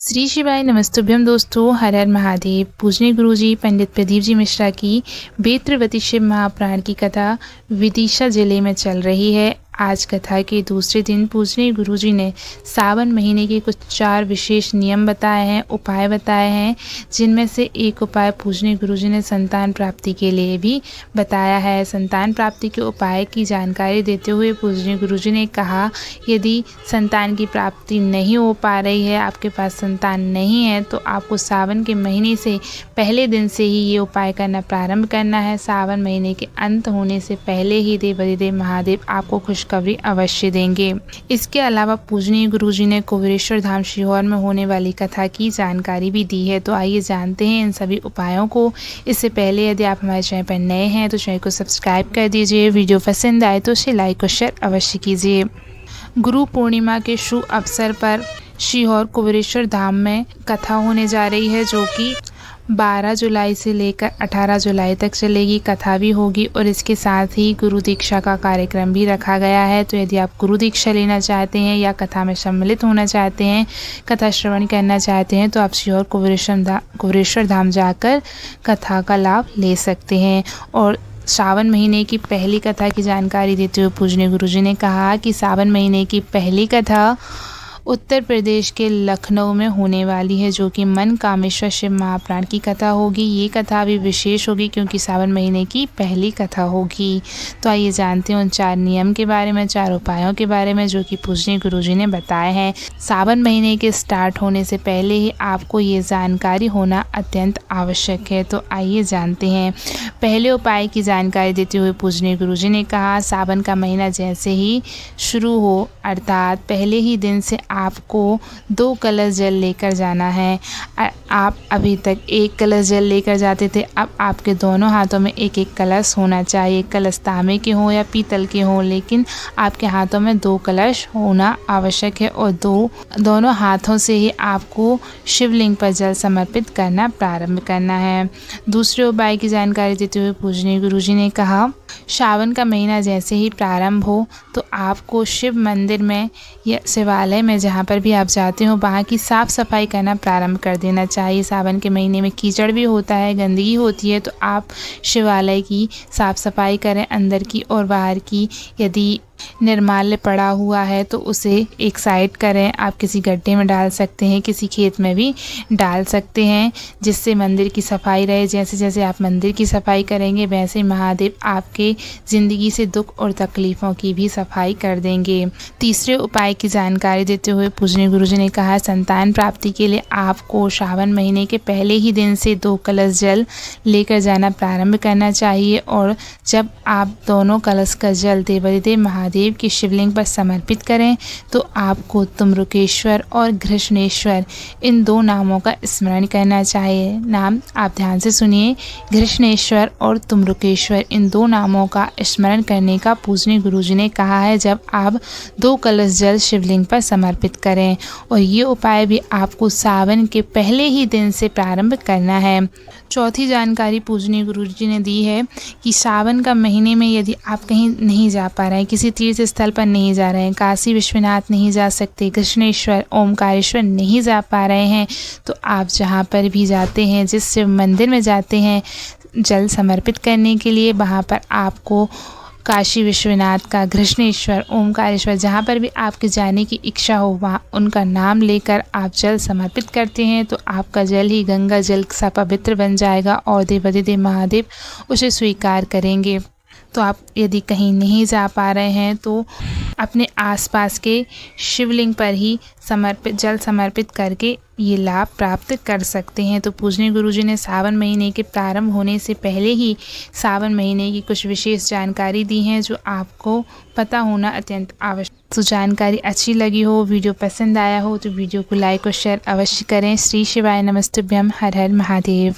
श्री शिवाय नमस्तुभ्यम दोस्तों, हर हर महादेव। पूजनीय गुरुजी पंडित प्रदीप जी मिश्रा की बेत्रवती शिव महापुराण की कथा विदिशा जिले में चल रही है। आज कथा के दूसरे दिन पूजनीय गुरुजी ने सावन महीने के कुछ 4 विशेष नियम बताए हैं, उपाय बताए हैं, जिनमें से एक उपाय पूजनीय गुरुजी ने संतान प्राप्ति के लिए भी बताया है। संतान प्राप्ति के उपाय की जानकारी देते हुए पूजनीय गुरुजी ने कहा, यदि संतान की प्राप्ति नहीं हो पा रही है, आपके पास संतान नहीं है, तो आपको सावन के महीने से पहले दिन से ही ये उपाय करना प्रारंभ करना है। सावन महीने के अंत होने से पहले ही देवाधिदेव महादेव आपको खुशखबरी अवश्य देंगे। इसके अलावा पूजनीय गुरुजी ने कुबेरेश्वर धाम सीहोर में होने वाली कथा की जानकारी भी दी है। तो आइए जानते हैं इन सभी उपायों को। इससे पहले यदि आप हमारे चैनल पर नए हैं तो चैनल को सब्सक्राइब कर दीजिए। वीडियो पसंद आए तो इसे लाइक और शेयर अवश्य कीजिए। गुरु पूर्णिमा के शुभ अवसर पर सीहोर कुबेरेश्वर धाम में कथा होने जा रही है, जो कि 12 जुलाई से लेकर 18 जुलाई तक चलेगी। कथा भी होगी और इसके साथ ही गुरु दीक्षा का कार्यक्रम भी रखा गया है। तो यदि आप गुरु दीक्षा लेना चाहते हैं या कथा में सम्मिलित होना चाहते हैं, कथा श्रवण करना चाहते हैं, तो आप सीहोर कुबेरेश्वर धाम जाकर कथा का लाभ ले सकते हैं। और सावन महीने की पहली कथा की जानकारी देते हुए पूजनीय गुरुजी ने कहा कि सावन महीने की पहली कथा उत्तर प्रदेश के लखनऊ में होने वाली है, जो कि मनकामेश्वर शिव महापुराण की कथा होगी। ये कथा भी विशेष होगी क्योंकि सावन महीने की पहली कथा होगी। तो आइए जानते हैं उन 4 नियम के बारे में, 4 उपायों के बारे में, जो कि पूजनीय गुरुजी ने बताए हैं। सावन महीने के स्टार्ट होने से पहले ही आपको ये जानकारी होना अत्यंत आवश्यक है। तो आइए जानते हैं। पहले उपाय की जानकारी देते हुए पूजनीय गुरुजी ने कहा, सावन का महीना जैसे ही शुरू हो, अर्थात पहले ही दिन से आपको 2 कलश जल लेकर जाना है। आप अभी तक 1 कलश जल लेकर जाते थे, अब आपके दोनों हाथों में 1-1 कलश होना चाहिए। कलश तांबे के हों या पीतल के हों, लेकिन आपके हाथों में 2 कलश होना आवश्यक है और दोनों हाथों से ही आपको शिवलिंग पर जल समर्पित करना प्रारंभ करना है। दूसरे उपाय की जानकारी देते हुए पूजनीय गुरुजी ने कहा, सावन का महीना जैसे ही प्रारंभ हो तो आपको शिव मंदिर में या शिवालय में, जहाँ पर भी आप जाते हो, वहाँ की साफ़ सफाई करना प्रारंभ कर देना चाहिए। सावन के महीने में कीचड़ भी होता है, गंदगी होती है, तो आप शिवालय की साफ़ सफाई करें, अंदर की और बाहर की। यदि निर्माल्य पड़ा हुआ है तो उसे एक साइड करें। आप किसी गड्ढे में डाल सकते हैं, किसी खेत में भी डाल सकते हैं, जिससे मंदिर की सफाई रहे। जैसे जैसे आप मंदिर की सफाई करेंगे, वैसे महादेव आपके ज़िंदगी से दुख और तकलीफ़ों की भी सफाई कर देंगे। तीसरे उपाय की जानकारी देते हुए पूजनीय गुरुजी ने कहा, संतान प्राप्ति के लिए आपको सावन महीने के पहले ही दिन से 2 कलश जल लेकर जाना प्रारंभ करना चाहिए। और जब आप दोनों कलश का जल देवाधिदेव महादेव की शिवलिंग पर समर्पित करें तो आपको तुम्रुकेश्वर और घृष्णेश्वर इन 2 नामों का स्मरण करना चाहिए। नाम आप ध्यान से सुनिए, घृष्णेश्वर और तुम्रुकेश्वर, इन 2 नामों का स्मरण करने का पूजनीय गुरुजी ने कहा है जब आप 2 कलश जल शिवलिंग पर समर्पित करें। और ये उपाय भी आपको सावन के पहले ही दिन से प्रारंभ करना है। चौथी जानकारी पूजनीय गुरुजी ने दी है कि सावन का महीने में यदि आप कहीं नहीं जा पा रहे हैं, किसी तीर्थ स्थल पर नहीं जा रहे हैं, काशी विश्वनाथ नहीं जा सकते, कृष्णेश्वर ओमकारेश्वर नहीं जा पा रहे हैं, तो आप जहाँ पर भी जाते हैं, जिस शिव मंदिर में जाते हैं जल समर्पित करने के लिए, वहाँ पर आपको काशी विश्वनाथ का, घृष्णेश्वर, ओमकारेश्वर, जहाँ पर भी आपके जाने की इच्छा हो, वहाँ उनका नाम लेकर आप जल समर्पित करते हैं तो आपका जल ही गंगा जल सा पवित्र बन जाएगा और देवाधिदेव महादेव उसे स्वीकार करेंगे। तो आप यदि कहीं नहीं जा पा रहे हैं तो अपने आसपास के शिवलिंग पर ही जल समर्पित करके ये लाभ प्राप्त कर सकते हैं। तो पूजनीय गुरुजी ने सावन महीने के प्रारंभ होने से पहले ही सावन महीने की कुछ विशेष जानकारी दी हैं, जो आपको पता होना अत्यंत आवश्यक। तो जानकारी अच्छी लगी हो, वीडियो पसंद आया हो, तो वीडियो को लाइक और शेयर अवश्य करें। श्री शिवाय नमस्तुभ्यम, हर हर महादेव।